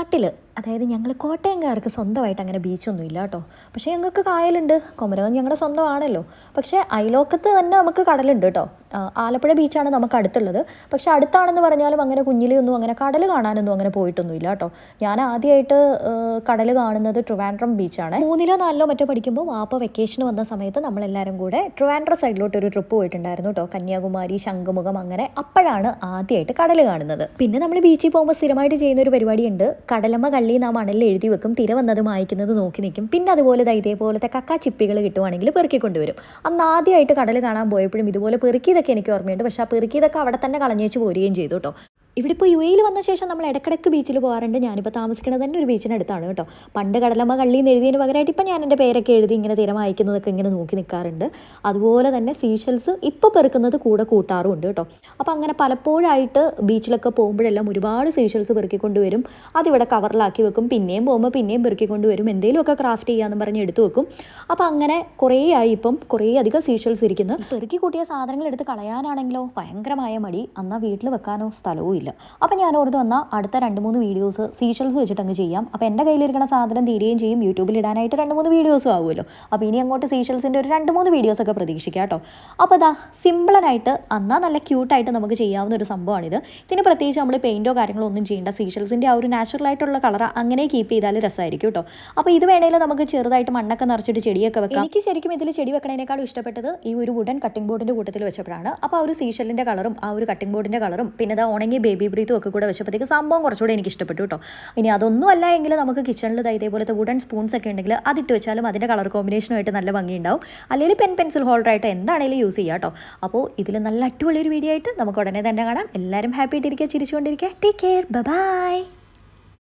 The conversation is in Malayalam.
നാട്ടിൽ അതായത് ഞങ്ങൾ കോട്ടയംകാർക്ക് സ്വന്തമായിട്ട് അങ്ങനെ ബീച്ചൊന്നും ഇല്ല കേട്ടോ. പക്ഷേ ഞങ്ങൾക്ക് കായലുണ്ട്, കുമരകം ഞങ്ങളുടെ സ്വന്തമാണല്ലോ. പക്ഷേ അയലോക്കത്ത് തന്നെ നമുക്ക് കടലുണ്ട് കേട്ടോ. ആലപ്പുഴ ബീച്ചാണ് നമുക്ക് അടുത്തുള്ളത്. പക്ഷേ അടുത്താണെന്ന് പറഞ്ഞാലും അങ്ങനെ കുഞ്ഞിലൊന്നും അങ്ങനെ കടൽ കാണാനൊന്നും അങ്ങനെ പോയിട്ടൊന്നുമില്ല കേട്ടോ. ഞാൻ ആദ്യമായിട്ട് കടൽ കാണുന്നത് ട്രിവാൻഡ്രം ബീച്ചാണ്. 3-ലോ 4-ലോ മറ്റോ പഠിക്കുമ്പോൾ വാപ്പ വെക്കേഷന് വന്ന സമയത്ത് നമ്മളെല്ലാവരും കൂടെ ട്രിവാൻഡ്രം സൈഡിലോട്ട് ഒരു ട്രിപ്പ് പോയിട്ടുണ്ടായിരുന്നു കേട്ടോ. കന്യാകുമാരി, ശംഖുമുഖം, അങ്ങനെ അപ്പോഴാണ് ആദ്യമായിട്ട് കടൽ കാണുന്നത്. പിന്നെ നമ്മൾ ബീച്ചിൽ പോകുമ്പോൾ സ്ഥിരമായിട്ട് ചെയ്യുന്ന ഒരു പരിപാടിയുണ്ട്. കടലമ്മ കള്ളി നാം മണലിൽ എഴുതി വെക്കും, തിര വന്നത് മായ്ക്കുന്നത് നോക്കി നിൽക്കും. പിന്നെ അതുപോലെ ഇതേപോലത്തെ ചിപ്പികൾ കിട്ടുവാണെങ്കിൽ പെറുക്കി കൊണ്ടുവരും. അന്ന് ആദ്യമായിട്ട് കടൽ കാണാൻ പോയപ്പോഴും ഇതുപോലെ പെറുക്കിയതൊക്കെ എനിക്ക് ഓർമ്മയുണ്ട്. പക്ഷേ ആ പെറുക്കിയതൊക്കെ അവിടെ തന്നെ കളഞ്ഞേച്ച് പോരുകയും ചെയ്തു കേട്ടോ. ഇവിടെ ഇപ്പോൾ UAE വന്ന ശേഷം നമ്മൾ ഇടയ്ക്കിടയ്ക്ക് ബീച്ചിൽ പോകാറുണ്ട്. ഞാനിപ്പോൾ താമസിക്കുന്നത് തന്നെ ഒരു ബീച്ചിനടുത്താണ് കേട്ടോ. പണ്ട് കടലമ്മ കള്ളി എന്ന് എഴുതിയതിന് പകരമായിട്ട് ഇപ്പം ഞാൻ എൻ്റെ പേരൊക്കെ എഴുതി ഇങ്ങനെ തിരം അയക്കുന്നതൊക്കെ ഇങ്ങനെ നോക്കി നിൽക്കാറുണ്ട്. അതുപോലെ തന്നെ സീഷൽസ് ഇപ്പോൾ പെറുക്കുന്നത് കൂടെ കൂട്ടാറുമുണ്ട് കേട്ടോ. അപ്പോൾ അങ്ങനെ പലപ്പോഴായിട്ട് ബീച്ചിലൊക്കെ പോകുമ്പോഴെല്ലാം ഒരുപാട് സീഷൽസ് പെറുക്കിക്കൊണ്ട് വരും. അതിവിടെ കവറിലാക്കി വെക്കും. പിന്നെയും പോകുമ്പോൾ പിന്നെയും പെറുക്കിക്കൊണ്ട് വരും. എന്തെങ്കിലുമൊക്കെ ക്രാഫ്റ്റ് ചെയ്യാമെന്ന് പറഞ്ഞ് എടുത്തു വെക്കും. അപ്പോൾ അങ്ങനെ കുറേ ആയി ഇപ്പം കുറേ അധികം സീഷൽസ് ഇരിക്കുന്നു. പെറുക്കി കൂട്ടിയ സാധനങ്ങൾ എടുത്ത് കളയാനാണെങ്കിലോ ഭയങ്കരമായ മടി. എന്നാൽ വീട്ടിൽ വെക്കാനോ സ്ഥലവും ഇല്ല. അപ്പോൾ ഞാൻ ഓർത്ത് വന്നാൽ അടുത്ത 2-3 വീഡിയോസ് സീഷൽസ് വെച്ചിട്ട് അങ്ങ് ചെയ്യാം. അപ്പോൾ എൻ്റെ കയ്യിലിരിക്കുന്ന സാധനം തീരുകയും ചെയ്യും. യൂട്യൂബിൽ ഇടാനായിട്ട് 2-3 വീഡിയോസും ആവുമല്ലോ. അപ്പോൾ ഇനി അങ്ങോട്ട് സീഷൽസിൻ്റെ ഒരു 2-3 വീഡിയോസൊക്കെ പ്രതീക്ഷിക്കാം കേട്ടോ. അപ്പോൾ ഇതാ സിമ്പിളായിട്ട് എന്നാൽ നല്ല ക്യൂട്ടായിട്ട് നമുക്ക് ചെയ്യാവുന്ന ഒരു സംഭവമാണിത്. ഇതിന് പ്രത്യേകിച്ച് നമ്മൾ പെയിൻറ്റോ കാര്യങ്ങളോ ഒന്നും ചെയ്യേണ്ട. സീഷൽസിൻ്റെ ആ ഒരു നാച്ചുറലായിട്ടുള്ള കളർ അങ്ങനെ കീപ്പ് ചെയ്താൽ രസമായിരിക്കും കേട്ടോ. അപ്പോൾ ഇത് വേണമെങ്കിൽ നമുക്ക് ചെറുതായിട്ട് മണ്ണൊക്കെ നിറച്ചിട്ട് ചെടിയൊക്കെ വെക്കാം. എനിക്ക് ശരിക്കും ഇതിൽ ചെടി വെക്കണേക്കാളും ഇഷ്ടപ്പെട്ടത് ഈ ഒരു വുഡൻ കട്ടിംഗ് ബോർഡിൻ്റെ കൂട്ടത്തിൽ വെച്ചപ്പോഴാണ്. അപ്പോൾ ആ ഒരു സീഷലിൻ്റെ കളറും ആ ഒരു കട്ടിംഗ് ബോർഡിൻ്റെ കളറും പിന്നെ അത് ഉണങ്ങി ബേബി ബ്രീത്തും ഒക്കെ കൂടെ വെച്ചപ്പോഴത്തേക്ക് സംഭവം കുറച്ചുകൂടെ എനിക്ക് ഇഷ്ടപ്പെട്ടു കേട്ടോ. ഇനി അതൊന്നും അല്ല എങ്കിൽ നമുക്ക് കിച്ചണിൽ ഇതേപോലത്തെ വുഡൻ സ്പൂൺസ് ഒക്കെ ഉണ്ടെങ്കിൽ അതിട്ട് വെച്ചാലും അതിൻ്റെ കളർ കോമ്പിനേഷനുമായിട്ട് നല്ല ഭംഗിയുണ്ടാവും. അല്ലെങ്കിൽ പെൻസിൽ ഹോൾഡറായിട്ട് എന്താണെങ്കിലും യൂസ് ചെയ്യാം കേട്ടോ. അപ്പോൾ ഇതിൽ നല്ല അടിപൊളിയൊരു വീഡിയോ ആയിട്ട് നമുക്ക് ഉടനെ തന്നെ കാണാം. എല്ലാവരും ഹാപ്പി ആയിട്ടിരിക്കുക, ചിരിച്ചുകൊണ്ടിരിക്കുക. Take care, by.